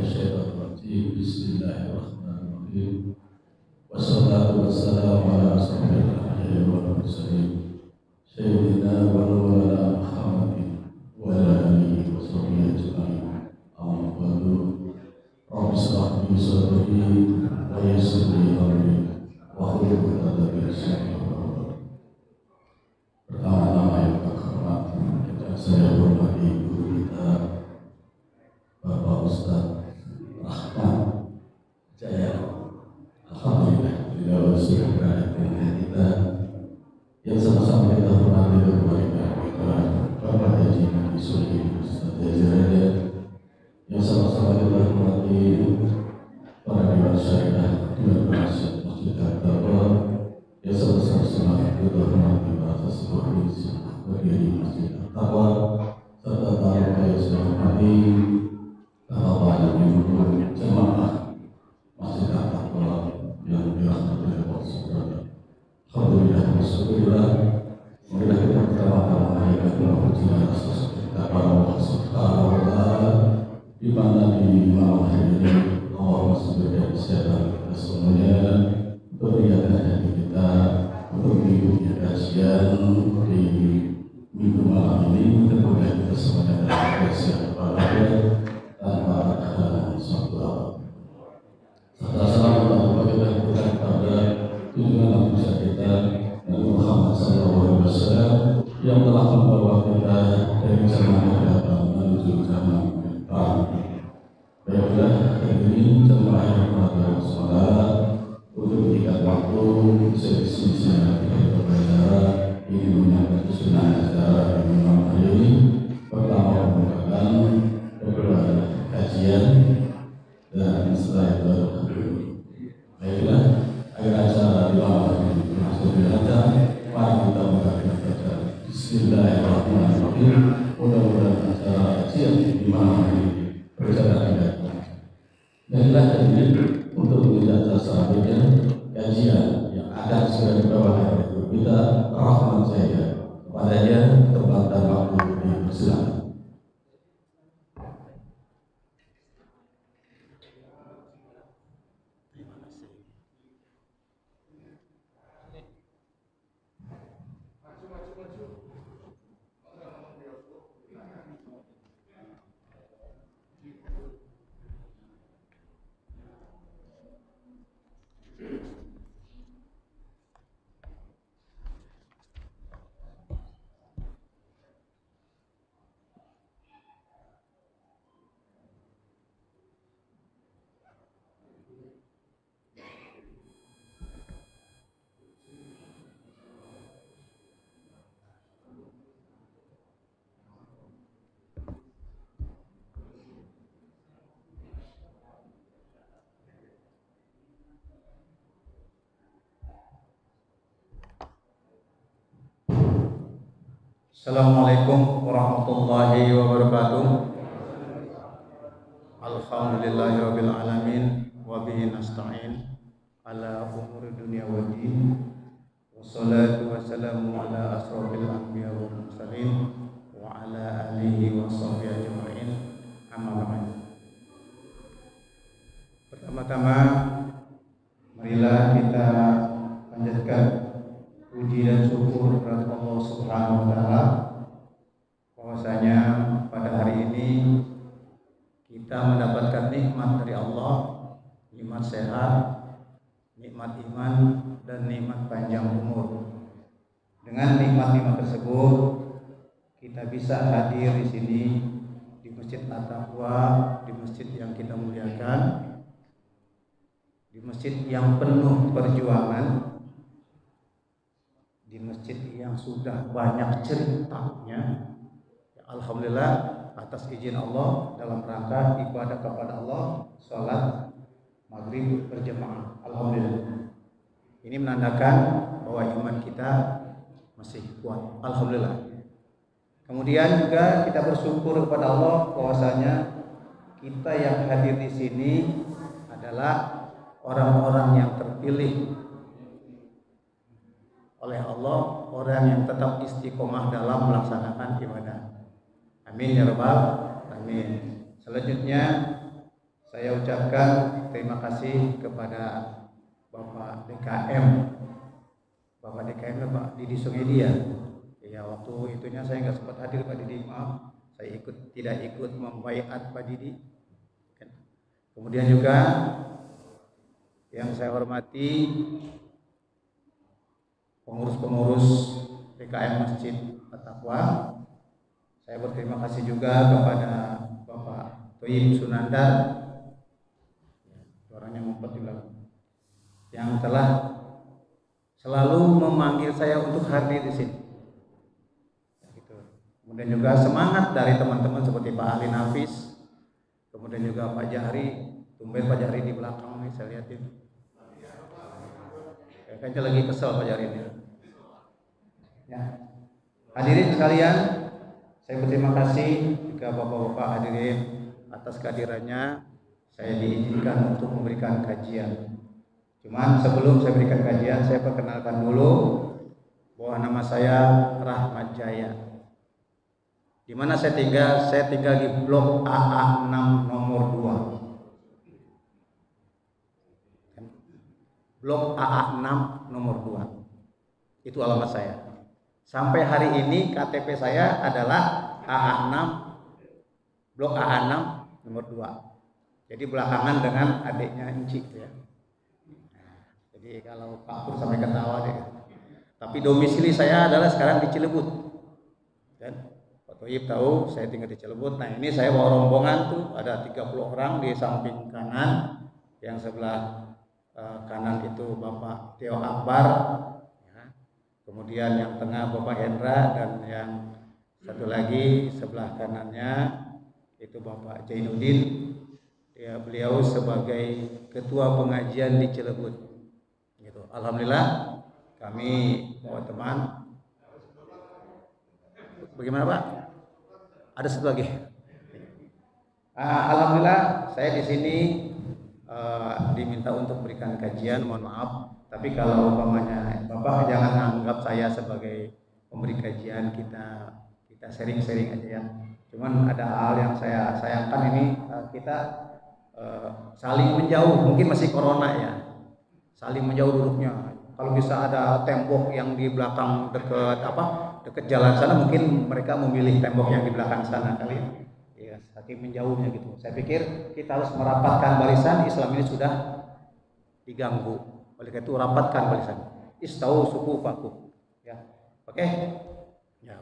minasyaitonir rajim. Bismillahirrahmanirrahim. Wassalatu wassalamu ala asyrofil anbiya'i wal mursalin sayyidina wa maulana Muhammadin wa ala alihi wa sahbihi ajma'in. Amma ba'du. Rabbi shrah li sadri wa yassir li amri wahlul 'uqdatam min lisani yafqahu qawli. Pertama-tama yang terhormat, saya hormati guru kita Bapak Ustaz Rahman Jaya. Alhamdulillah, beliau sudah berada di tengah kita. Yang sama-sama kita hormati keluarga kita, Bapak Haji Nabi Sulhi Ustaz Jaya. Yang sama-sama kita hormati para dewan syariah, dewan penasihat Masjid Al-Taqwa. Yang sama-sama kita hormati para sesepuh berdiri Masjid Al-Taqwa, serta tamu yang sudah hormati Bapak Ibu jemaah Masjid Al-Taqwa yang dirahmati Allah Subhanahu. Alhamdulillah, Alhamdulillah. Marilah kita pertama-tama menyampaikan pujian atas kita para Allah Subhanahu wa Ta'ala, di mana di malam hari ini Allah masih berkesiapan kita semuanya untuk menjaga hati kita untuk mengikuti kajian di minggu malam ini. Mudah-mudahan kita semuanya dalam kesiapan tanpa ada suatu apa. Assalamualaikum warahmatullahi wabarakatuh. Pada tujuan manusia kita Nabi Muhammad SAW yang telah membawa kita dari zaman ke depan menuju zaman depan. Baiklah, hari ini jemaah yang berada sholat untuk tiga waktu sesi-sesi kita berbicara ini menyangkut sunnah acara Imam hari ini. Pertama merupakan beberapa kajian dan setelah itu baiklah, agar acara di malam ini masuk dilancar. Mari kita mulai baca Bismillahirrahmanirrahim. Mudah-mudahan acara kajian di malam ini berjalan dengan lancar. Baiklah, ini untuk menjadi selanjutnya kajian yang akan sudah dibawakan oleh guru kita Rahman Jaya. Kepadanya tempat dan waktu dipersilakan. Assalamualaikum warahmatullahi wabarakatuh. Alhamdulillahirabbil alamin wa bihi nasta'in ala umuri dunya waddin. Wassalatu wassalamu ala asrofil anbiya wal mursalin wa ala alihi wa sahbihi ajma'in. Amma ba'd. Pertama-tama marilah kita panjatkan puji dan syukur kepada Allah Subhanahu wa Ta'ala bahwasanya pada hari ini kita mendapatkan nikmat dari Allah, nikmat sehat, nikmat iman, dan nikmat panjang umur. Dengan nikmat-nikmat tersebut kita bisa hadir di sini di Masjid At-Taqwa, di masjid yang kita muliakan, di masjid yang penuh perjuangan, di masjid yang sudah banyak ceritanya. Alhamdulillah atas izin Allah dalam rangka ibadah kepada Allah, sholat maghrib berjamaah. Alhamdulillah. Ini menandakan bahwa iman kita masih kuat. Alhamdulillah. Kemudian juga kita bersyukur kepada Allah bahwasanya kita yang hadir di sini adalah orang-orang yang terpilih oleh Allah, orang yang tetap istiqomah dalam melaksanakan ibadah. Amin ya rabbal alamin. Selanjutnya saya ucapkan terima kasih kepada Bapak DKM. Bapak DKM Pak Didi Sungedi ya. Ya waktu itunya saya nggak sempat hadir Pak Didi, maaf. Saya tidak ikut membaiat Pak Didi. Kemudian juga yang saya hormati pengurus-pengurus DKM Masjid At-Taqwa. Saya berterima kasih juga kepada Bapak Toyib Sunandar, orangnya ngumpet di belakang, yang telah selalu memanggil saya untuk hadir di sini. Kemudian juga semangat dari teman-teman seperti Pak Ali Nafis, kemudian juga Pak Jahri, tumben Pak Jahri di belakang nih saya lihatin. Kayaknya lagi kesel Pak Jahri ini. Ya. Hadirin sekalian, saya berterima kasih jika Bapak-bapak hadirin atas kehadirannya. Saya diizinkan untuk memberikan kajian. Cuman sebelum saya berikan kajian, saya perkenalkan dulu bahwa nama saya Rahmat Jaya. Di mana saya tinggal? Saya tinggal di Blok AA 6 nomor 2. Blok AA 6 nomor 2. Itu alamat saya. Sampai hari ini KTP saya adalah AA 6 Blok AA 6 nomor 2. Jadi belakangan dengan adiknya Inci ya. Jadi kalau Pak Pur sampai ketawa deh. Tapi domisili saya adalah sekarang di Cilebut. Dan Pak Toyib tahu saya tinggal di Cilebut. Nah ini saya bawa rombongan tuh ada 30 orang di samping kanan, yang sebelah kanan itu Bapak Tio Akbar, ya. Kemudian yang tengah Bapak Hendra, dan yang satu lagi sebelah kanannya itu Bapak Jainuddin. Ya, beliau sebagai ketua pengajian di Cilebut. Gitu. Alhamdulillah kami bawa teman. Bagaimana Pak? Ada satu lagi. Alhamdulillah saya di sini diminta untuk berikan kajian. Mohon maaf, tapi kalau umpamanya Bapak jangan anggap saya sebagai pemberi kajian, kita sharing-sharing aja ya. Cuman ada hal yang saya sayangkan ini, kita saling menjauh. Mungkin masih corona ya, saling menjauh duduknya. Kalau bisa ada tembok yang di belakang dekat jalan sana, mungkin mereka memilih tembok yang di belakang sana kali ya, saking menjauhnya gitu. Saya pikir kita harus merapatkan barisan. Islam ini sudah diganggu, oleh karena itu rapatkan barisan. Istau suku faku ya. Oke ya,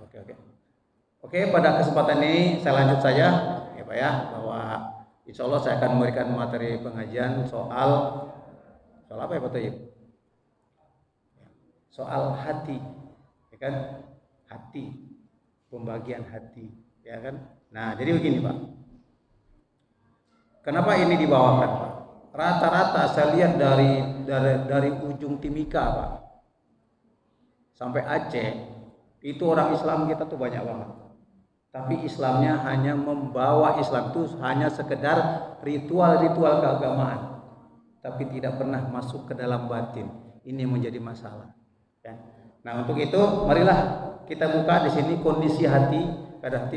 oke. Pada kesempatan ini saya lanjut saja ya Pak ya, bahwa insya Allah saya akan memberikan materi pengajian soal apa ya Pak Tayyib? Soal hati, ya kan? Hati, pembagian hati, ya kan? Nah, jadi begini Pak. Kenapa ini dibawakan Pak? Rata-rata saya lihat dari ujung Timika Pak sampai Aceh, itu orang Islam kita tuh banyak banget. Tapi Islamnya hanya membawa Islam itu hanya sekedar ritual-ritual keagamaan, tapi tidak pernah masuk ke dalam batin. Ini yang menjadi masalah. Ya. Nah untuk itu marilah kita buka di sini kondisi hati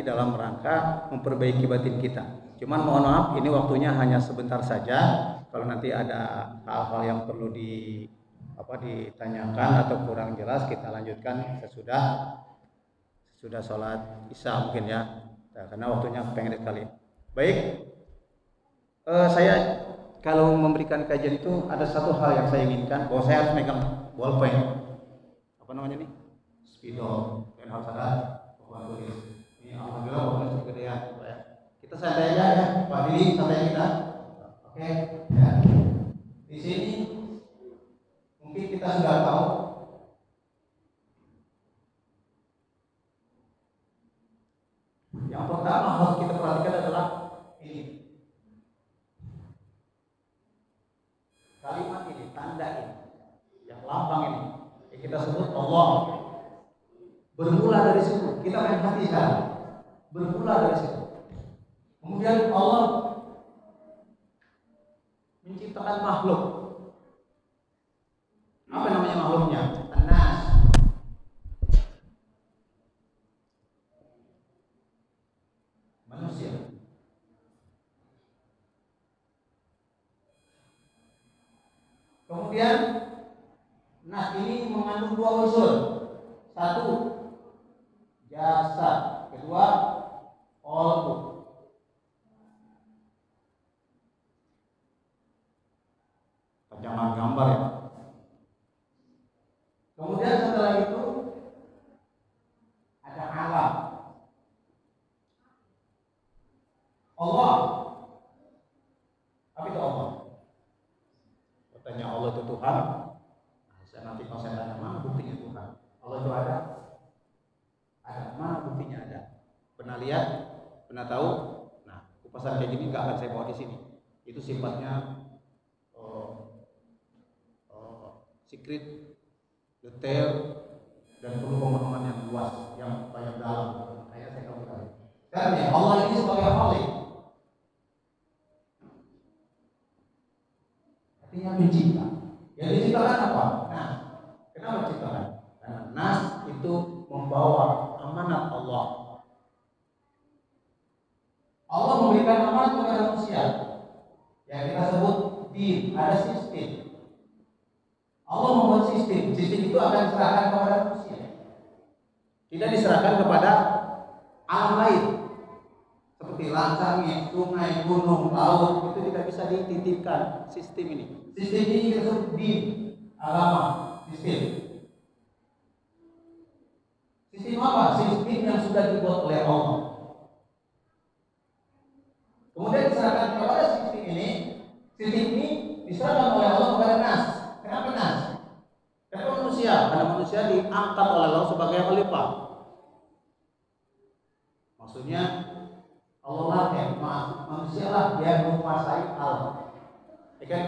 dalam rangka memperbaiki batin kita. Cuman mohon maaf, ini waktunya hanya sebentar saja. Kalau nanti ada hal-hal yang perlu ditanyakan atau kurang jelas, kita lanjutkan sesudah sholat isya mungkin ya. Nah, karena waktunya pendek sekali. Baik, saya kalau memberikan kajian itu ada satu hal yang saya inginkan, bahwa saya harus megang bolpen. Apa namanya nih? Spidol. Dan harus ada buku tulis. Ini alhamdulillah bolpen cukup gede ya, Pak ya. Kita santai aja ya, Pak Didi, santai kita. Oke, ya. Di sini mungkin kita sudah tahu yang pertama harus kita perhatikan adalah ini. Kalimat ini, tanda ini, yang lambang ini, yang kita sebut Allah. Bermula dari situ, kita main hati sekarang. Bermula dari situ. Kemudian Allah menciptakan makhluk. Apa namanya makhluknya? An-nas. Manusia. Kemudian nas ini mengandung dua unsur. Satu, jasad. Kedua, qalbu. Jangan gambar ya. Kemudian setelah itu ada alam. Allah. Apa itu Allah? Katanya Allah itu Tuhan. Saya nanti kalau saya tanya mana buktinya Tuhan? Allah itu ada? Ada. Mana buktinya ada? Pernah lihat? Pernah tahu? Nah, kupasan kayak gini nggak akan saya bawa di sini. Itu sifatnya secret, detail, dan perlu pemahaman yang luas, yang banyak dalam. Kayak saya tahu tadi. Karena Allah ini sebagai Khalik. Artinya mencipta. Yang diciptakan apa? Nas. Kenapa diciptakan? Karena nas itu membawa amanat Allah. Allah memberikan amanat kepada manusia. Yang kita sebut din, ada sistem. Allah membuat sistem itu akan diserahkan kepada manusia. Tidak diserahkan kepada alam lain. Seperti langit, sungai, gunung, laut, itu tidak bisa dititipkan sistem ini. Sistem ini kita sebut din, agama, sistem. Sistem apa? Sistem yang sudah dibuat oleh Allah. Kemudian diserahkan kepada sistem ini diserahkan oleh Allah kepada nas. Kenapa nas? Kenapa manusia? Karena manusia diangkat oleh Allah sebagai khalifah. Maksudnya Allah lah yang manusia lah yang menguasai alam. Ya kan?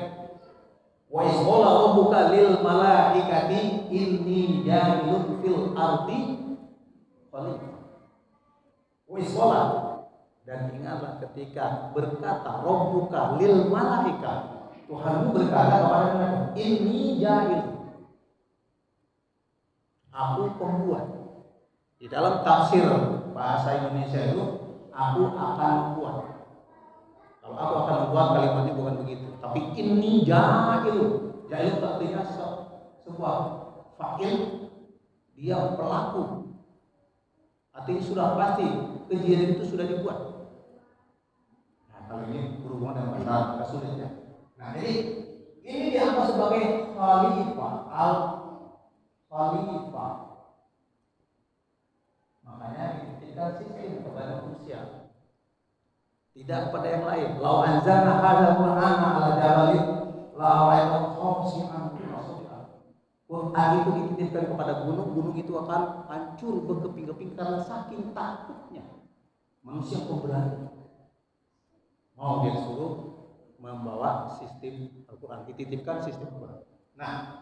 Wa isqala rabbuka lil malaikati inni ja'ilun fil ardi khalifah. Wa isqala, dan ingatlah ketika berkata rabbuka lil malaikati, Tuhanmu berkata kepada mereka, inni ja'il, aku pembuat. Di dalam tafsir bahasa Indonesia itu, aku akan membuat. Kalau aku akan membuat, kalimatnya bukan begitu, tapi inni ja'il. Ja'il artinya sebuah fa'il, dia pelaku. Artinya sudah pasti kejadian itu sudah dibuat. Nah, kalau ini berhubungan dengan bahasa agak sulit ya. Nah, jadi ini dianggap sebagai khalifah, al-khalifah. Makanya dititipkan sistem kepada manusia, tidak kepada yang lain. Lau anzalna hadzal qur'ana ala jabalin la ra'aytahu khashi'an mutasaddian. Quran itu dititipkan kepada gunung, gunung itu akan hancur berkeping-keping karena saking takutnya manusia pemberani. Mau dia suruh membawa sistem Al-Quran, dititipkan sistem Al-Quran. Nah,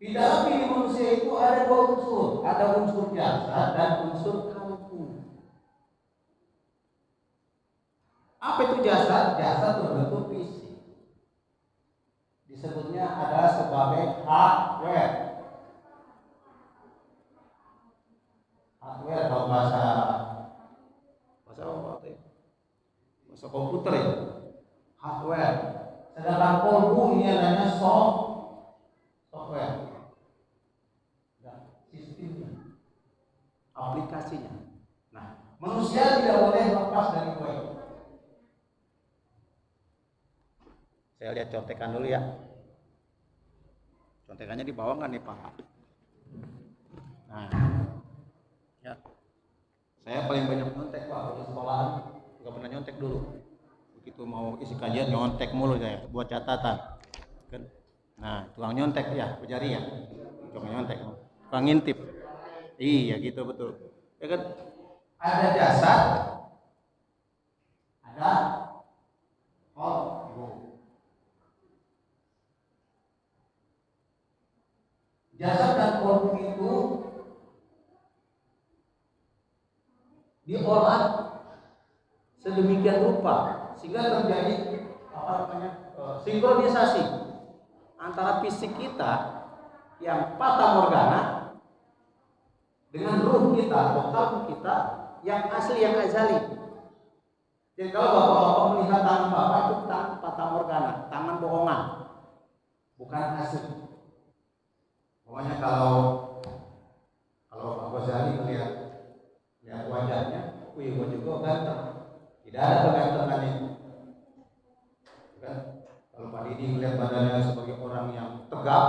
di dalam diri manusia itu ada dua unsur, ada unsur jasad dan unsur kalbu. Apa itu jasad? Jasad berbentuk fisik. Disebutnya adalah sebagai hardware. Hardware kalau bahasa apa ya? Bahasa komputer ya. Hardware. Sedangkan kalbu ini adanya software. Dan sistemnya, aplikasinya. Nah, manusia tidak boleh lepas dari dua itu. Saya lihat contekan dulu ya. Contekannya di bawah nggak nih Pak? Nah, ya. Saya paling banyak nyontek Pak di sekolahan, nggak pernah nyontek dulu. Begitu mau isi kajian nyontek mulu saya buat catatan. Nah, tukang nyontek ya, pejari ya. Tukang nyontek, tukang ngintip. Iya gitu betul. Ya kan? Ada jasad, ada qalbu. Jasad dan qalbu itu diolah sedemikian rupa sehingga terjadi sinkronisasi antara fisik kita yang fata morgana dengan ruh kita atau kalbu kita yang asli, yang azali. Jadi kalau bapak-bapak melihat tangan bapak itu tangan fata morgana, tangan bohongan. bukan hasil. Pokoknya kalau Pak Ghazali lihat wajahnya, wih gua juga ganteng. Tidak ada kegantengan itu. Kan? Kalau Pak Didi melihat badannya sebagai orang yang tegap,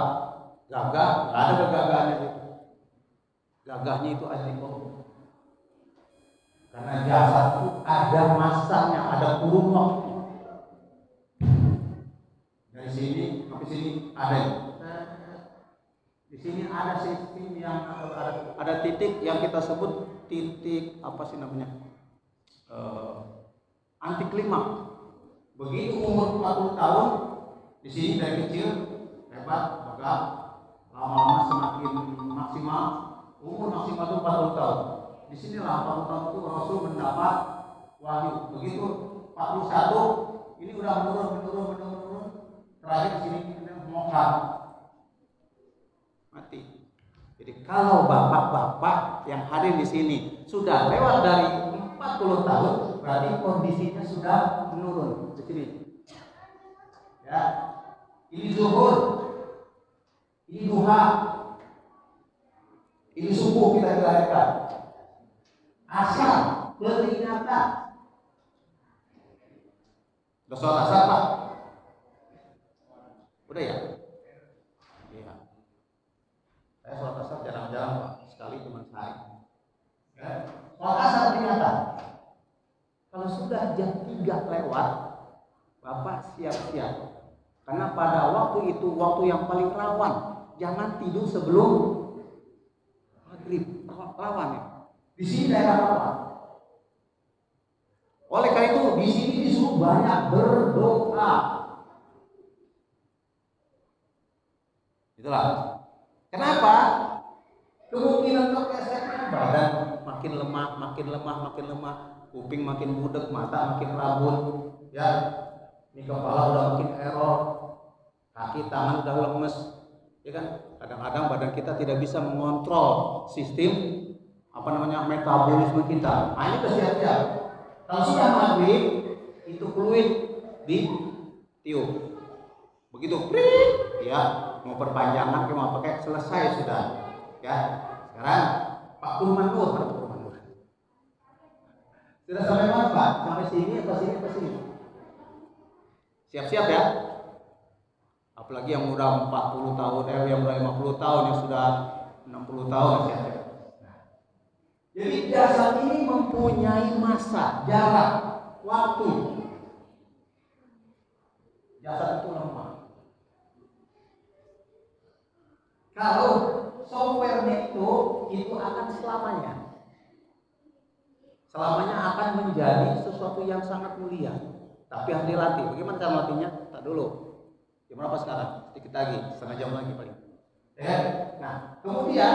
gagah, nggak ada kegagahannya itu. Gagahnya itu asiko. Karena jasad itu ada masanya, ada kurun waktu. Dari sini sampai sini ada. Di sini ada sistem yang ada titik yang kita sebut titik apa sih namanya? Anti klimaks. Begitu umur 40 tahun, di sini dari kecil hebat, gagah, lama-lama semakin maksimal. Umur maksimal itu 40 tahun. Di sini 40 tahun itu Rasul mendapat wahyu. Begitu 41, ini udah menurun. Terakhir di sini mokar, mati. Jadi kalau bapak-bapak yang hadir di sini sudah lewat dari 40 tahun, berarti kondisinya sudah menurun. Di sini, ya, ini zuhur, ini duha, ini subuh kita dilahirkan, asar, peringatan. Udah sholat asar Pak? Udah ya? Iya. Saya sholat asar jarang-jarang Pak, sekali cuma sehari. Ya. Sholat asar peringatan. Kalau sudah jam 3 lewat, Bapak siap-siap. Karena pada waktu itu waktu yang paling rawan. Jangan tidur sebelum maghrib. Rawan ya. Di sini daerah rawan. Oleh karena itu di sini disuruh banyak berdoa. Itulah. Kenapa? Kemungkinan kekesekan badan makin lemah. Kuping makin budek, mata makin rabun, ya. Ini kepala udah makin error, kaki tangan udah lemes, ya kan? Kadang-kadang badan kita tidak bisa mengontrol sistem metabolisme kita. Nah, ini siap-siap. Kalau sudah maghrib, itu fluid di tiup. Begitu, ya mau perpanjangan, mau pakai selesai sudah, ya. Sekarang Pak Kurman Nur. Sudah sampai mana Pak? Sampai sini atau sini? Siap-siap ya. Apalagi yang udah 40 tahun, yang udah 50 tahun, yang sudah 60 tahun, siap-siap. Jadi jasad ini mempunyai masa, jarak, waktu. Jasad itu lemah. Kalau softwarenya itu akan selamanya akan menjadi sesuatu yang sangat mulia. Tapi harus dilatih. Bagaimana cara melatihnya? Tak dulu. Jam berapa sekarang? Sedikit lagi, setengah jam lagi paling. Ya. Nah, kemudian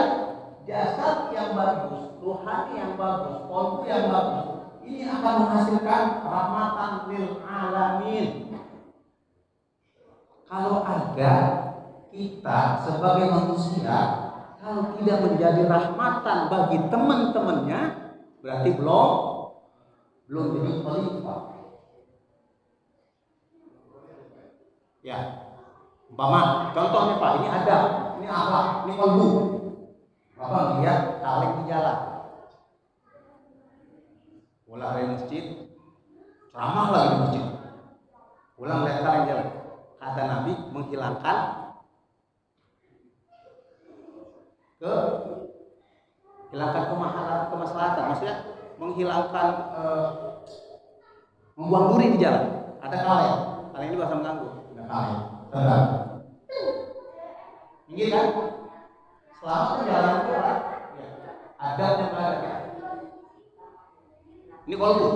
jasad yang bagus, rohani yang bagus, kolbu yang bagus, ini akan menghasilkan rahmatan lil alamin. Kalau ada kita sebagai manusia, kalau tidak menjadi rahmatan bagi teman-temannya, berarti belum jadi khalifah. Ya, umpama contohnya Pak, ini ada, ini akhlak, ini kolbu. Bapak lihat kaleng di jalan, pulang dari masjid, ceramah lagi di masjid, pulang lihat kaleng jalan. Kata Nabi menghilangkan kemaslahatan, maksudnya menghilangkan membuang duri di jalan. Ada kaleng ini bahasa mengganggu. Ada kaleng, tenang. Ini kan selama perjalanan itu ada yang ada. Ini kolbu.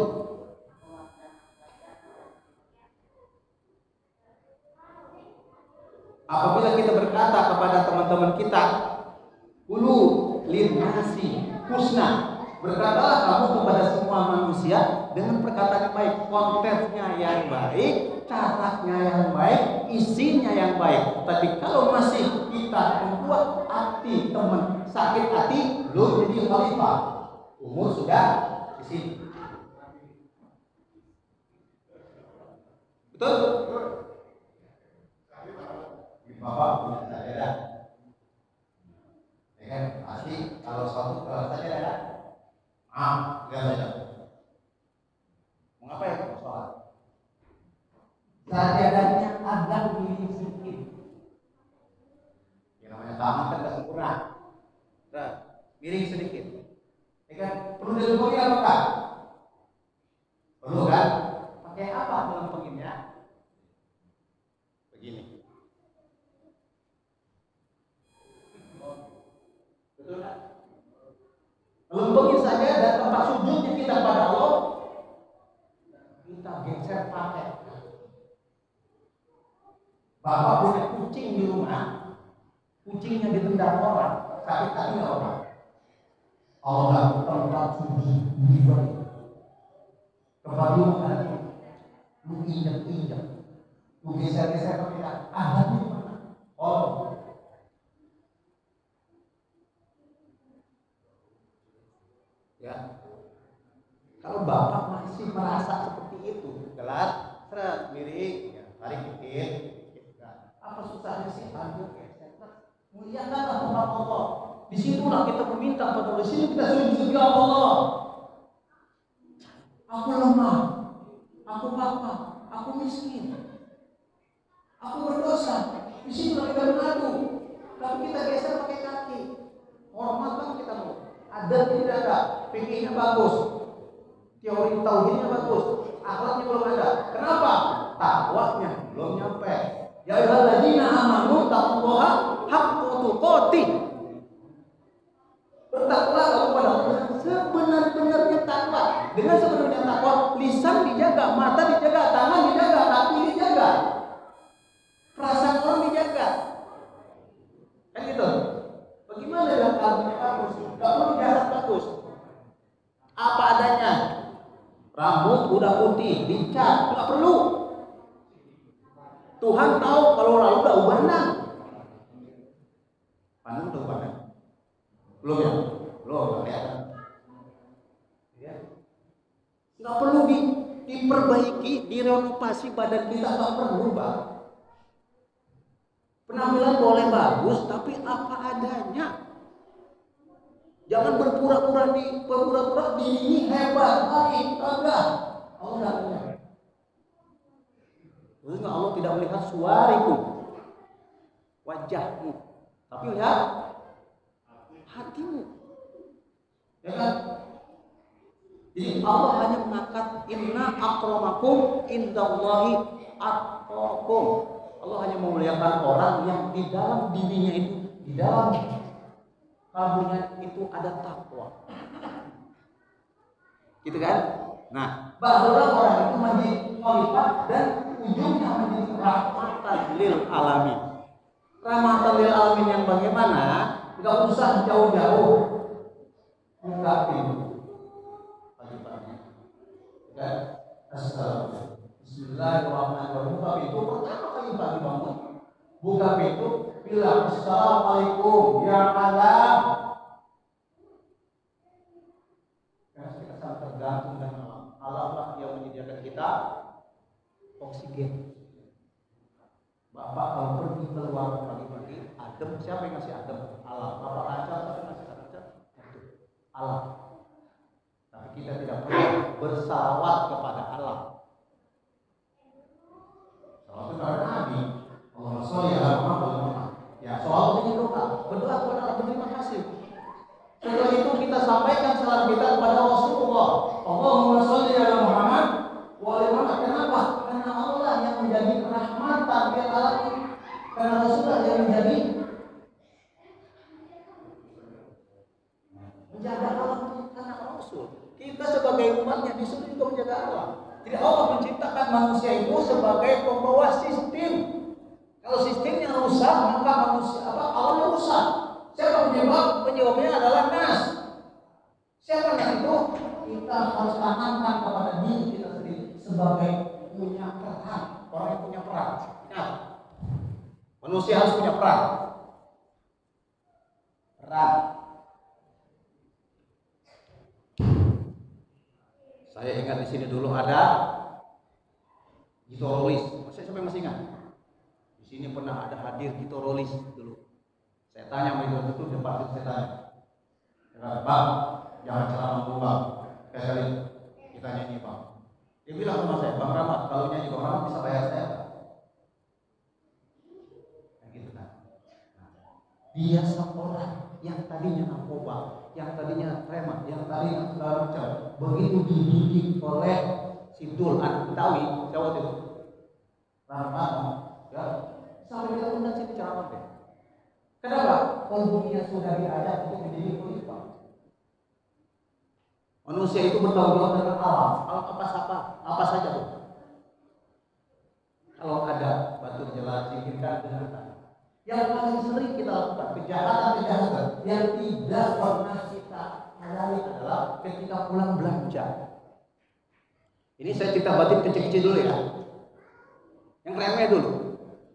Apabila kita berkata kepada teman-teman kita, Ulu linnasi husna, berkatalah kamu kepada semua manusia dengan perkataan yang baik, kontennya yang baik, caranya yang baik, isinya yang baik. Tapi kalau masih kita membuat hati teman sakit hati, belum jadi khalifah. Umur sudah di sini. Betul? Bapak punya sajadah. Ya kan? Pasti kalau suatu kelas sajadah kan? Enggak saja. Mengapa ya sholat? Sajadahnya agak miring sedikit. Yang namanya tangan kan tidak sempurna. Nah, miring sedikit. Ya kan? Perlu dilengkapi apakah? Perlu kan? Pakai apa dalam penginnya? Begini. Betul kan? Lembengin saja dan tempat sujudnya kita pada Allah, kita geser pakai. Bapak punya kucing di rumah, kucingnya ditendang orang, sakit hati orang. Allah tempat sujud jiwa. Tempat lu hati, lu injak, lu geser-geser pakai hati mana? Oh. Ya, kalau bapak masih merasa seperti itu, gelar, seret, miring, ya, tarik dikit, apa susahnya sih? Ambil geser, muliakanlah tempat Allah. Disitulah kita meminta kepada Allah. Disini kita sujud ke Allah. Aku lemah, aku apa? Aku miskin, aku berdosa. Disitulah kita mengadu. Tapi kita geser pakai kaki. Hormatkan kita mau. Ada tidak ada, fikihnya bagus, teori tauhidnya bagus, akhlaknya belum ada. Kenapa? Takwanya belum nyampe. Ya ayyuhalladzina amanu taqullaha haqqa tuqatih. Bertakwalah kepada Allah sebenar-benarnya takwa. Dengan sebenarnya takwa, lisan dijaga, mata dijaga, tangan dijaga, kaki dijaga, perasaan orang dijaga. Kan gitu. Bagaimana dengan kalbunya bagus? Gak perlu jasad bagus. Apa adanya. Rambut udah putih, dicat, gak perlu. Tuhan tahu kalau lalu udah ubanan. Pandang udah ubanan? Belum ya? Belum, gak kelihatan. Ya. Gak perlu diperbaiki, direnovasi badan kita, gak perlu, Pak. Penampilan boleh bagus, tapi apa adanya. Jangan berpura-pura diri ini hebat, baik, enggak. Allah enggak punya. Terus Allah tidak melihat suariku, wajahmu, tapi lihat hatimu. Ya kan? Jadi Allah hanya mengangkat inna akramakum indallahi atqakum. Allah hanya memuliakan orang yang di dalam dirinya itu, di dalam kalbunya itu ada takwa. Gitu kan? Nah, barulah orang itu menjadi khalifah dan ujungnya menjadi rahmatan lil alamin. Rahmatan lil alamin yang bagaimana? Enggak usah jauh-jauh. Buka pintu. Pagi-pagi. Kan? Assalamualaikum. Bismillahirrahmanirrahim. Buka pintu pertama kali pagi bangun. Buka pintu, bilang assalamualaikum ya alam. Karena kita sangat tergantung dengan alam. Alamlah yang menyediakan kita oksigen. Bapak kalau pergi keluar pagi-pagi, adem, siapa yang ngasih adem? Alam. Bapak kaca, siapa yang ngasih kaca? Alam. Tapi kita tidak perlu bersalawat kepada alam. Salawat kepada Nabi. Allahumma sholli ala Muhammad. Ya, soal ini doa. Berdoa kepada Allah, berterima kasih. Setelah itu kita sampaikan salam kita kepada Rasulullah. Allahumma sholli ala Muhammad wa ala Muhammad. Kenapa? Karena Allah yang menjadi rahmatan lil alamin. Karena Rasulullah yang menjadi menjaga alam karena Rasul. Kita sebagai umatnya disuruh juga menjaga alam. Jadi Allah menciptakan manusia itu sebagai pembawa sistem. Kalau sistemnya rusak, maka manusia alamnya rusak. Siapa penyebab? Penyebabnya adalah nas. Siapa nas itu? Kita harus tanamkan kepada diri kita sendiri sebagai punya peran. Orang yang punya peran. Ingat, manusia harus punya peran. Peran. Saya ingat di sini dulu ada hidrololis. Siapa yang masih ingat? sini pernah ada hadir Tito Rolis dulu. Saya tanya sama itu debat saya tanya. Bang, jangan ceramah dulu bang. Kayak kali kita nyanyi bang. Dia bilang sama saya, Bang Rahmat, kalau nyanyi Bang Rahmat bisa bayar saya. Kayak gitu kan. Dia seorang yang tadinya narkoba, yang tadinya preman, yang tadinya segala macam, begitu dididik oleh si Dul anak Betawi, Jawa itu, Rahmat, ya, sampai kita undang sini ceramah deh. Kenapa? Kolbunya sudah diajak untuk menjadi khalifah. Manusia itu bertanggung jawab dengan alam. Alam apa saja bu. Kalau ada batu jelas singkirkan dengan tangan. Yang paling sering kita lakukan kejahatan yang tidak pernah kita alami adalah ketika pulang belanja. Ini saya cerita batin kecil-kecil dulu ya. Yang remeh dulu.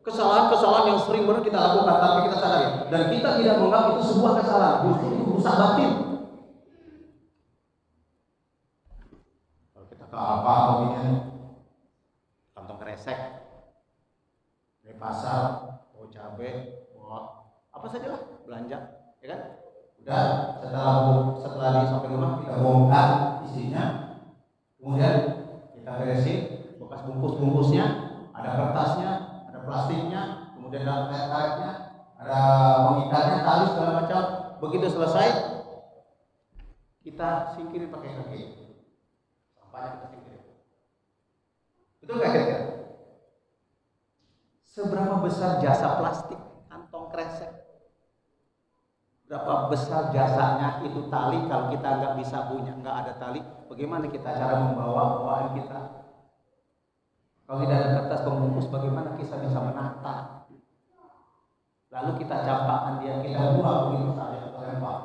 Kesalahan-kesalahan yang sering benar kita lakukan tapi kita sadari dan kita tidak menganggap itu sebuah kesalahan, justru itu rusak batin. Kalau kita ke apa hobinya kantong kresek di pasar, bawa cabai, bawa apa saja lah belanja, ya kan? Udah setelah di sampai rumah kita bongkar isinya, kemudian kita beresin bekas bungkus-bungkusnya, ada kertasnya, plastiknya, kemudian ada karetnya, ada pengikatnya, tali segala macam. Begitu selesai, kita singkirin pakai kaki. Sampahnya kita singkirin. Betul nggak kira-kira? Seberapa besar jasa plastik, kantong kresek? Berapa besar jasanya itu tali kalau kita nggak bisa punya, nggak ada tali, bagaimana kita cara membawa bawaan kita? Kalau tidak ada kertas pembungkus, bagaimana kita bisa menata? Lalu kita campakkan dia, kita buang begitu saja, kita lempar.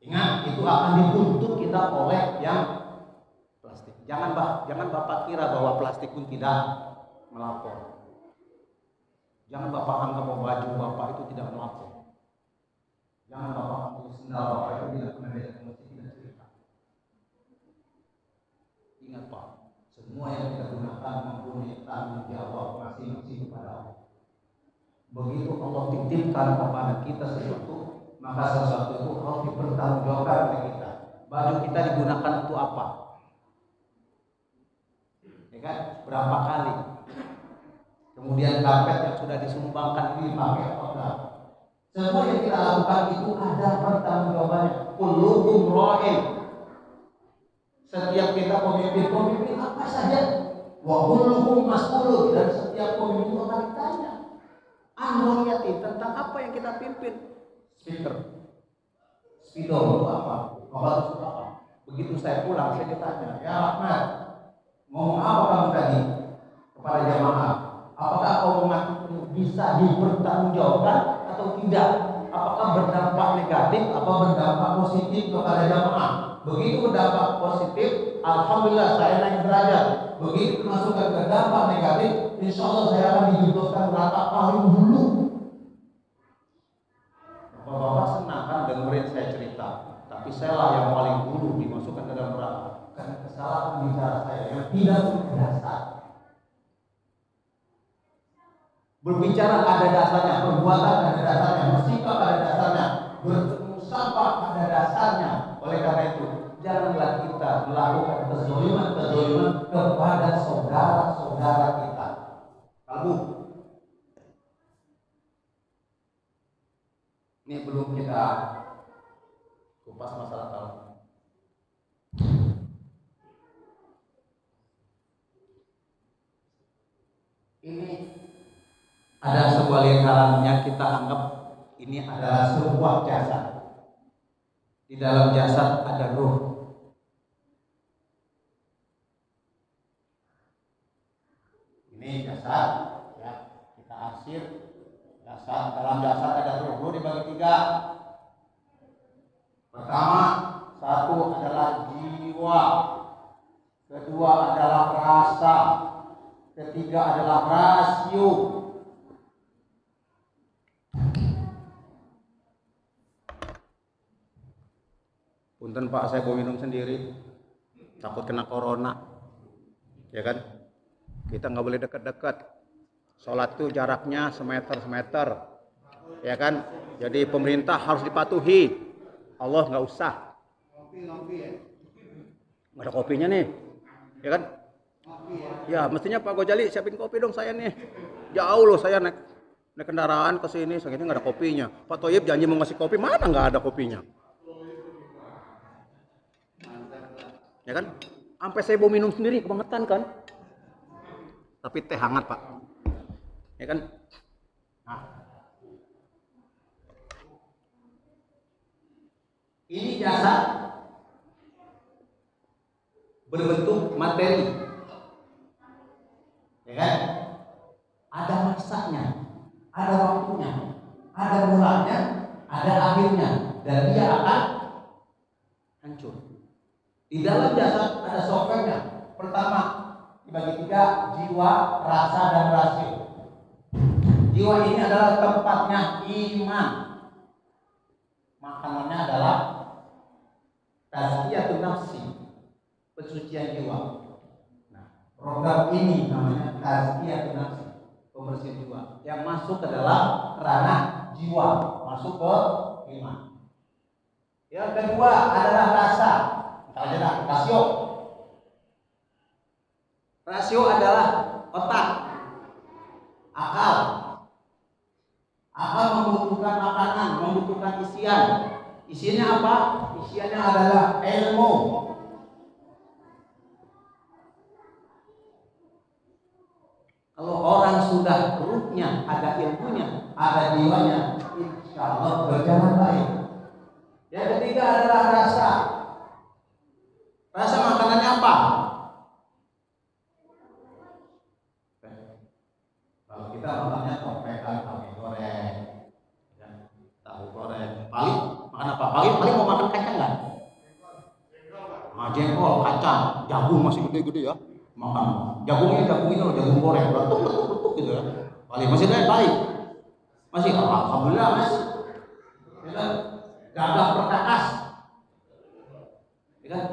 Ingat, itu akan dituntut kita oleh yang plastik. Jangan Bapak kira bahwa plastik pun tidak melapor. Jangan Bapak anggap bahwa baju Bapak itu tidak melapor. Jangan Bapak anggap sendal Bapak itu tidak pernah ingat Pak, semua yang kita gunakan mempunyai tanggung jawab masing-masing kepada Allah. Begitu Allah titipkan kepada kita sesuatu, maka sesuatu itu harus dipertanggungjawabkan oleh kita. Baju kita digunakan untuk apa? Ya kan? Berapa kali? Kemudian karpet yang sudah disumbangkan ini dipakai apa enggak? Semua yang kita lakukan itu ada pertanggungjawabannya. Kullukum ra'in. Setiap kita pemimpin apa saja, wa kullukum mas'ulun, dan setiap pemimpin akan ditanya anwiyati tentang apa yang kita pimpin. Spidol itu apa? Obat itu apa? Begitu saya pulang saya ditanya, ya Rahmat, ngomong apa kamu tadi kepada jamaah? Apakah omongan itu bisa dipertanggungjawabkan atau tidak? Apakah berdampak negatif atau berdampak positif kepada jamaah? Begitu berdampak positif, alhamdulillah saya naik derajat. Begitu masukkan ke dampak negatif, insya Allah saya akan dijudulkan neraka paling dulu. Bapak-bapak senang kan dengerin saya cerita, tapi saya lah yang paling dulu dimasukkan ke dalam neraka karena kesalahan bicara saya yang tidak berdasar. Berbicara ada dasarnya, perbuatan ada dasarnya, bersikap ada dasarnya, bermusyawarah ada dasarnya. Oleh karena itu, janganlah kita melakukan kezaliman kepada saudara-saudara kita. Kalbu. Ini belum kita kupas masalah kalbu. Ini ada sebuah lingkaran yang kita anggap ini adalah sebuah jasad. Di dalam jasad ada ruh. Ini jasad, ya, kita arsir. Jasad, dalam jasad ada ruh. Ruh dibagi 3. Pertama, satu adalah jiwa. Kedua adalah rasa. Ketiga adalah rasio. Punten Pak, saya mau minum sendiri, takut kena corona, ya kan? Kita nggak boleh dekat-dekat. Sholat tuh jaraknya semeter, ya kan? Jadi pemerintah harus dipatuhi. Allah nggak usah. Nggak ada kopinya nih, ya kan? Ya mestinya Pak Gojali siapin kopi dong saya nih. Jauh loh saya naik kendaraan ke sini, segini nggak ada kopinya. Pak Toyib janji mau ngasih kopi, mana nggak ada kopinya? Ya kan? Sampai saya mau minum sendiri, kebangetan kan? Tapi teh hangat Pak, ya kan? Nah, ini jasa berbentuk materi, ya kan? Ada masanya, ada waktunya, ada mulanya, ada akhirnya, dan dia akan hancur. Di dalam jasad ada softwarenya. Pertama, dibagi 3, jiwa, rasa, dan rasio. Jiwa ini adalah tempatnya iman. Makanannya adalah tazkiyatun nafsi, pensucian jiwa. Nah, program ini namanya tazkiyatun nafsi, pembersihan jiwa. Yang masuk ke dalam ranah jiwa, masuk ke iman. Yang kedua adalah rasa. Misalnya rasio. Rasio adalah otak, akal. Akal membutuhkan makanan, membutuhkan isian. Isiannya apa? Isiannya adalah ilmu. Kalau orang sudah ruhnya, ada ilmunya, ada jiwanya, insya Allah berjalan baik. Yang ketiga adalah rasa. Rasa makanannya apa? Kalau kita makannya topekan, tahu goreng, tahu goreng. Paling makan apa? Paling mau makan kacang nggak? Jengkol, kacang, jagung masih gede-gede ya. Makan jagung ini loh, jagung goreng, letuk gitu ya. Paling masih lain paling. Masih alhamdulillah masih. Ya kan? Gagah perkakas. Ya kan?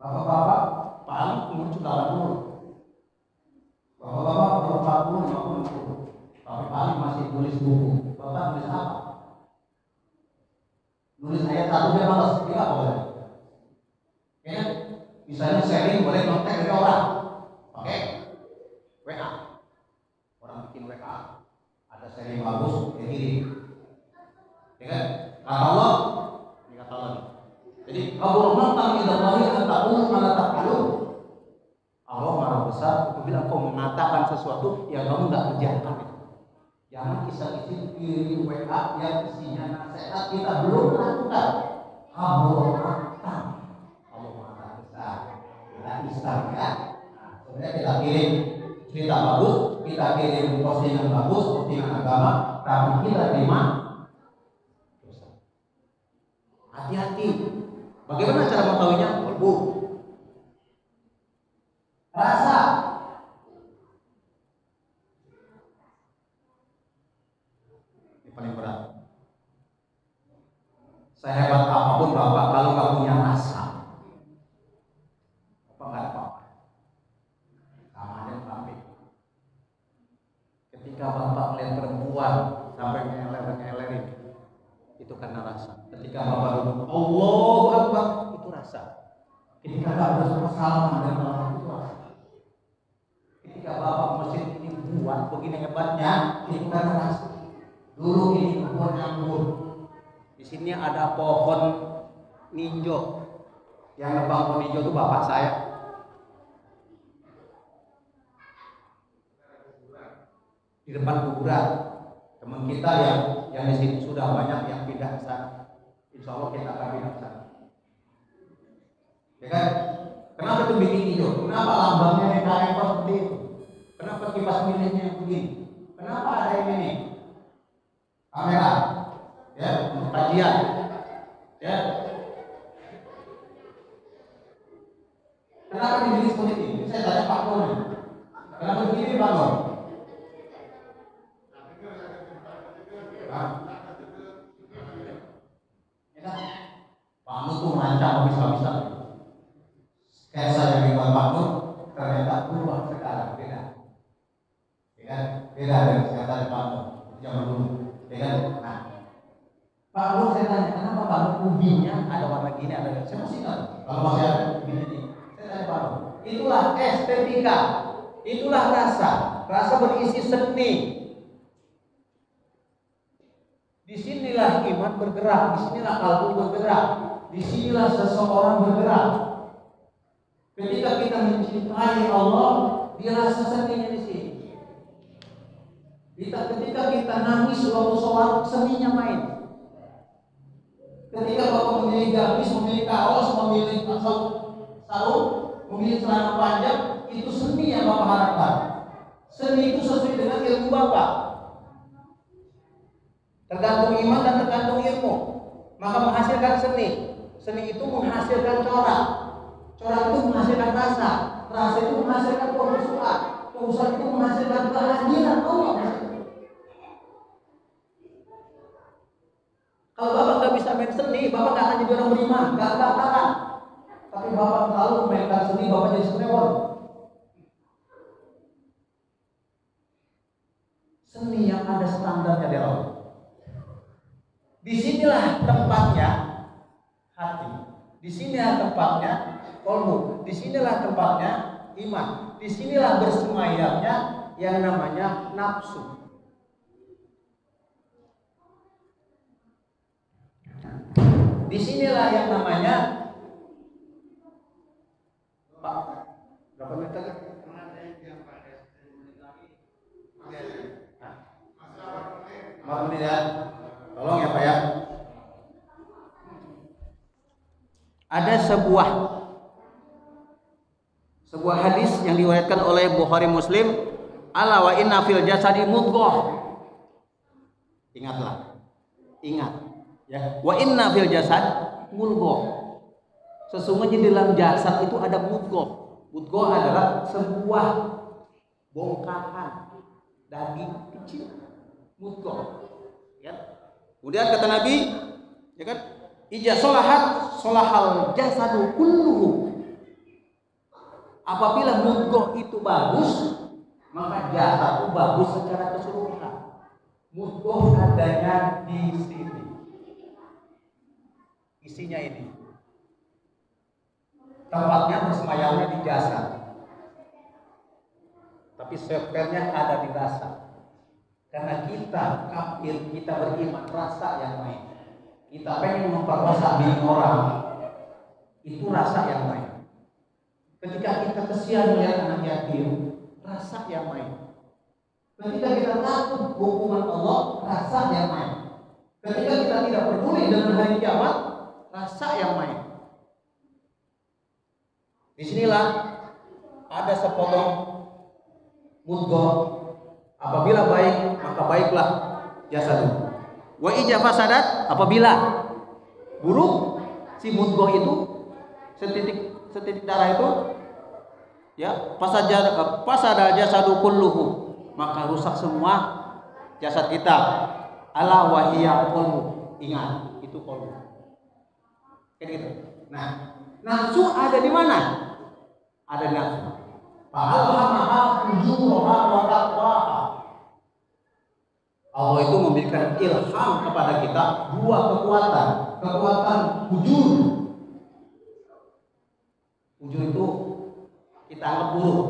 Bapak-bapak paling umur sudah 80. Bapak-bapak umur 40, 50. Tapi paling masih tulis buku. Bapak tulis apa? Nulis ayat 1 dia malas, dia nggak boleh. Ya, misalnya sharing boleh kontak dari orang, oke? WA, orang bikin WA, ada sharing bagus, dia kirim. Ya kan? Kata Allah, ini kata Allah. Jadi kabur mantang tidak boleh antakun malah tak perlu. Allah marah besar apabila kau mengatakan sesuatu yang kamu nggak kerjakan. Jangan kisah-kisah kirim WA yang isinya nasihat kita belum lakukan. Kabur mantang. Allah marah besar. Kita Islam ya. Sebenarnya kita kirim cerita bagus, kita kirim postingan bagus, postingan agama, tapi kita terima. Hati-hati. Bagaimana cara mengetahuinya? Kalbu. Rasa. Ini paling berat. Sehebat apapun Bapak, kalau nggak punya rasa, Bapak nggak ada apa-apa. Sama aja kambing. Ketika Bapak melihat perempuan sampai ngeler-ngelerin, itu karena rasa. Ketika Bapak duduk, Allahu Akbar, itu rasa. Ketika Bapak bersama salaman dan malam, itu rasa. Ketika Bapak masjid ini buat begini hebatnya, itu karena rasa. Dulu ini kebun anggur. Di sini ada pohon ninjo. Yang nebang pohon ninjo itu bapak saya. Di depan kuburan. Teman kita yang di sini sudah banyak yang pindah ke sana. Insya Allah kita akan pindah ke sana. Ya kan? Kenapa itu bikin hijau? Kenapa lambangnya NKRI seperti itu? Kenapa kipas miliknya yang begini? Kenapa ada yang ini? Kamera, ya, untuk kajian, ya. Kenapa dimilih seperti ini? Saya tanya Pak Nur. Kenapa begini Pak Nur? Pak Nur tuh merancang habis-habisan. Kayak saya bilang Pak Nur, ternyata berubah sekarang. Beda dengan kesehatan Pak Nur. Zaman dulu. Beda. Nah, Pak Nur saya tanya, kenapa Pak Nur ubinnya ada warna gini, ada saya masih ingat. Kalau masih ada ubinnya ini, saya tanya Pak Nur. Itulah estetika, itulah rasa. Rasa berisi seni. Disinilah iman bergerak, disinilah kalbu bergerak, disinilah seseorang bergerak. Ketika kita mencintai Allah, dia rasa seninya di sini. Ketika kita nangis waktu sholat, seninya main. Ketika Bapak memilih gamis, memilih kaos, memilih sarung, memilih celana panjang, itu seni yang Bapak harapkan. Seni itu sesuai dengan ilmu Bapak. Tergantung iman dan tergantung ilmu, maka menghasilkan seni. Seni itu menghasilkan corak. Corak itu menghasilkan rasa. Rasa itu menghasilkan kehusuan. Kehusuan itu menghasilkan kehadiran Allah. Kalau Bapak nggak bisa main seni, Bapak nggak akan jadi orang beriman, nggak bakalan. Tapi Bapak selalu memainkan seni, Bapak jadi senior. Seni yang ada standarnya dari Allah. Disinilah tempatnya hati. Disinilah tempatnya kolbu. Disinilah tempatnya iman. Disinilah bersemayamnya yang namanya nafsu. Disinilah yang namanya Pak. Berapa menit lagi? Maaf menit ya. Tolong ya Pak ya. Ada sebuah hadis yang diriwayatkan oleh Bukhari Muslim, ala wa inna fil jasadi mudghah. Ingat ya. Wa inna fil jasad mudghah. Sesungguhnya di dalam jasad itu ada mudghah. Mudghah adalah sebuah bongkahan daging kecil. Mudghah. Ya. Kemudian kata Nabi, ya kan? Ija solahat solahal jasadu kulluhu. Apabila mudghah itu bagus, maka jasad itu bagus secara keseluruhan. Mudghah adanya di sini. Isinya ini. Tempatnya bersemayamnya di jasad. Tapi sebenarnya ada di rasa. Karena kita kafir, kita beriman, rasa yang main. Kita pengen memperkosa diri orang, itu rasa yang main. Ketika kita kesian melihat anak yatim, rasa yang main. Ketika kita takut hukuman Allah, rasa yang main. Ketika kita tidak peduli dengan hari kiamat, rasa yang main. Disinilah ada sepotong mudghah. Apabila baik, maka baiklah jasad. Wa ija fasadat, apabila buruk si mudghah itu, setitik darah itu, ya fasada jasadu kulluhu, maka rusak semua jasad kita. Ala wahiya qalbu, ingat itu qalbu. Kayak gitu. Nah, nafsu ada di mana? Ada di nafsu. Fa'alhamaha fujuraha wa taqwaha. Allah itu memberikan ilham kepada kita dua kekuatan fujur. Fujur itu kita anggap buruk.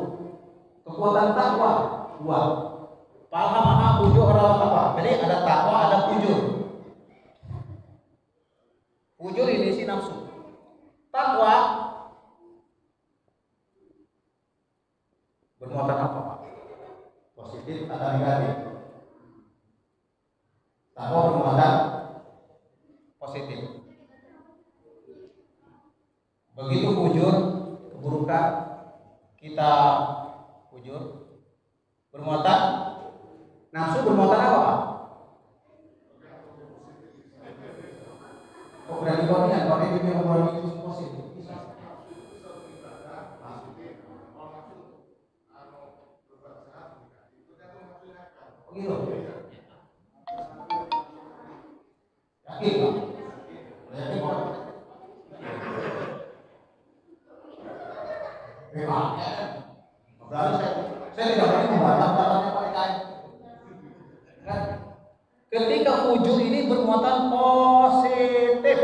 Kekuatan takwa dua. Fa'alhamaha fujuraha wa taqwaha. Jadi ada takwa, ada fujur. Fujur ini si nafsu. Takwa bermuatan apa Pak? Positif atau negatif? Takwa bermuatan positif. Begitu fujur, keburukan, kita fujur, bermuatan nafsu bermuatan apa Pak? Kok berani koordinat? Kalau itu memang itu positif. Begitu. Yakin Pak? Yakin Pak? Memang. Berarti saya tidak berani membantah katanya Pak Ikai. ujur ini bermuatan positif.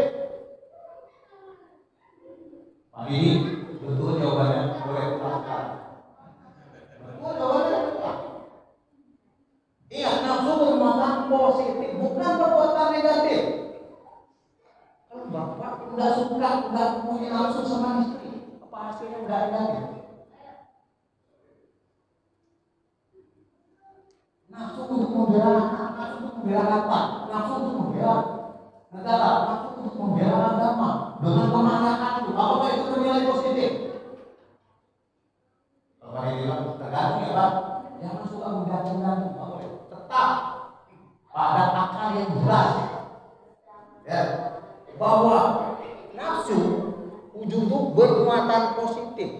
Pak ini betul jawabannya, boleh pulang sekarang. Betul jawabannya. Iya, nafsu bermuatan positif, bukan perbuatan negatif. Kalau bapak nggak suka, nggak punya nafsu sama istri, apa hasilnya nggak negatif? Nafsu untuk membela anak, nafsu untuk membela apa? Nafsu untuk membela negara, nafsu untuk membela agama. Dengan kemarahan itu, apakah itu bernilai positif? Bapak ini bilang tergantung ya Pak. Jangan suka menggantung-gantung, Pak boleh. Tetap pada akal yang jelas. Ya, bahwa nafsu ujung itu bermuatan positif.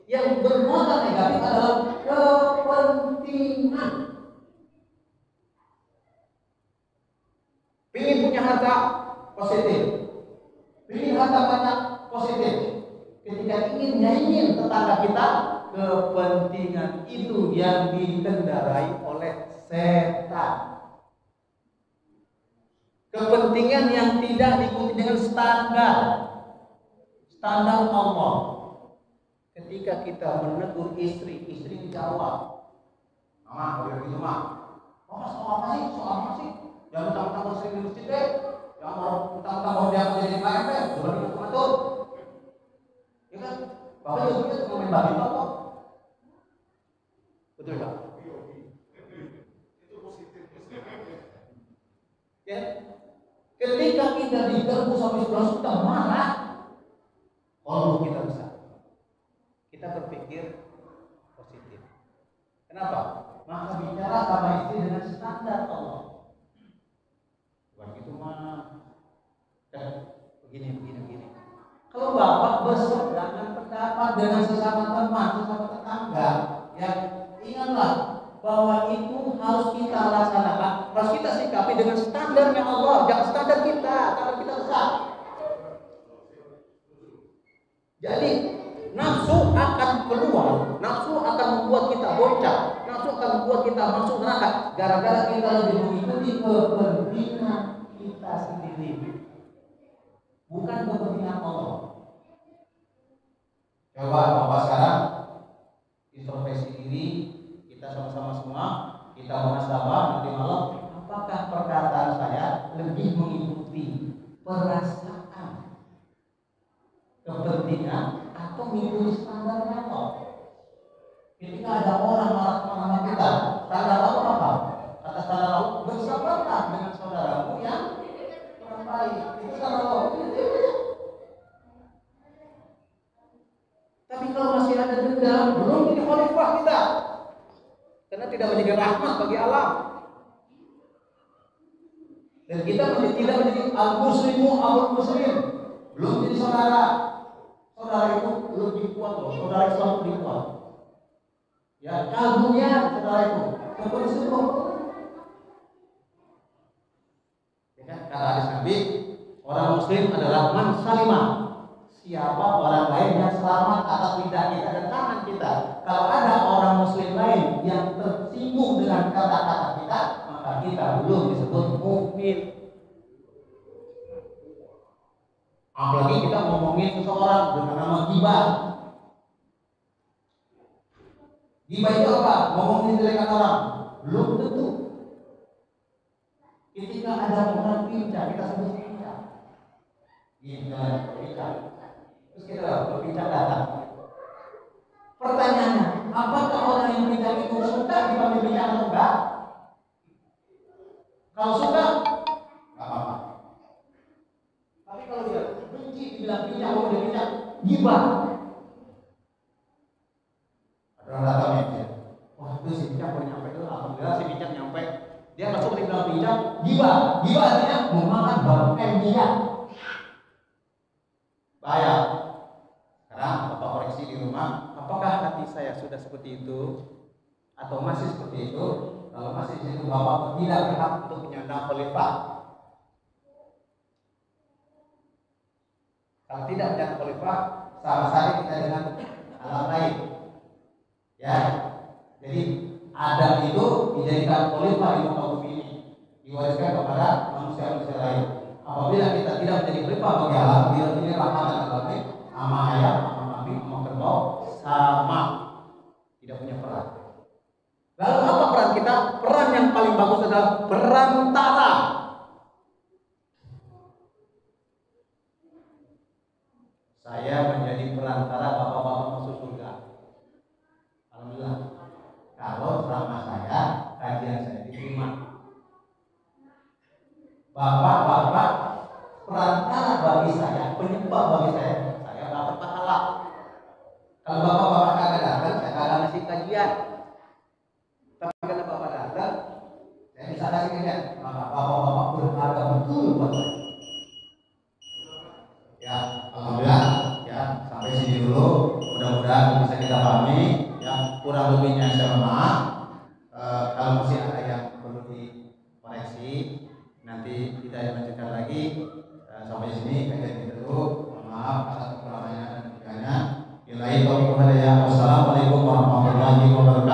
Yang bermuatan negatif adalah kepentingan. Ingin punya harta positif, ingin harta banyak positif. Ketika ingin tetangga kita, kepentingan itu yang dikendarai oleh setan. Kepentingan yang tidak diikuti dengan standar Allah. Ketika kita menegur istri dijawab, "Mama, boleh gitu mah? Oh, soal apa sih? Jangan mentang-mentang sering di masjid deh. Jangan mentang-mentang dia menjadi KMP, bukan ngatur. Ya kan? Bapak juga itu main badminton kok. Betul tak? Itu positif. Ya. Ketika kita diganggu sampai sebelah kita marah, kalau kita bisa, kita berpikir positif. Kenapa? Maka bicara sama istri dengan standar Allah. Bukan gitu mah. Begini. Kalau bapak berseberangan pendapat dengan sesama teman, sesama tetangga, ya ingatlah bahwa itu harus kita laksanakan, harus kita sikapi dengan standarnya Allah, jangan standar kita besar. Jadi nafsu akan keluar, nafsu akan membuat kita bonceng, nafsu akan membuat kita masuk neraka gara-gara kita lebih mengikuti kepentingan kita sendiri, bukan kepentingan Allah. Coba bapak sekarang introspeksi diri, kita sama-sama semua, kita muhasabah nanti malam, apakah perkataan saya lebih mengikuti perasaan, kepentingan, atau mengikuti standarnya Allah? Ketika ada orang marah sama kita, standar Allah apa? Kata standar Allah, bersabarlah dengan saudaramu yang kurang baik. Itu standar Allah. Tapi kalau masih ada dendam, belum jadi khalifah kita, karena tidak menjadi rahmat bagi alam. Dan kita masih tidak menjadi al-muslimu al-muslim, belum jadi saudara. Saudara itu lebih kuat loh, saudara Islam lebih kuat. Ya, kalbunya saudara itu kebersihan. Ya kan? Kata hadis Nabi, orang muslim adalah man salimah. Siapa orang lain yang selamat atas lidah kita dan tangan kita. Kalau ada orang muslim lain yang tersinggung dengan kata-kata kita, maka kita belum disebut mukmin. Apalagi kita ngomongin seseorang dengan nama ghibah. Ghibah itu apa? Ngomongin kejelekan orang. Belum tentu. Ketika ada orang pincang, kita sebut pincang. Pincang. Terus kita berbincang datang. Pertanyaannya, apakah orang yang bincang itu suka dipanggil bincang atau enggak? Kalau suka, enggak apa-apa. Tapi kalau dia benci dibilang bincang, kalau dia bincang, ghibah. Ada orang datang ya, wah itu si bincang boleh nyampe itu, alhamdulillah si bincang nyampe. Dia masuk dibilang bincang, ghibah. Ghibah artinya memakan bangkai dia. Bahaya. Sekarang Bapak koreksi di rumah, apakah hati saya sudah seperti itu atau masih seperti itu? Kalau masih di situ Bapak tidak berhak untuk menyandang khalifah. Kalau tidak menyandang khalifah, sama saja kita dengan alam lain. Ya, jadi Adam itu dijadikan khalifah di muka bumi ini. diwariskan kepada manusia-manusia lain. Apabila kita tidak menjadi khalifah bagi alam, tidak punya rahmatan alamin, sama ayam, sama kambing, sama kerbau, sama tidak punya peran. Lalu apa peran kita? Peran yang paling bagus adalah perantara. Saya menjadi perantara bapak-bapak masuk surga. Alhamdulillah. Kalau selama saya kajian saya diterima, bapak-bapak perantara bagi saya, penyebab bagi saya dapat pahala. Kalau bapak-bapak kagak datang, saya kagak ngasih kajian. Tapi karena bapak datang, saya bisa kasih kajian. Maka bapak-bapak berharga betul buat saya. Ya, alhamdulillah. Ya, sampai sini dulu. Mudah-mudahan bisa kita pahami. Ya, kurang lebihnya saya mohon maaf. Kalau masih ada yang perlu dikoreksi, nanti kita lanjutkan lagi. Sampai sini kajian dulu. Mohon maaf atas kekurangannya dan kebaikannya. Wassalamualaikum warahmatullahi wabarakatuh.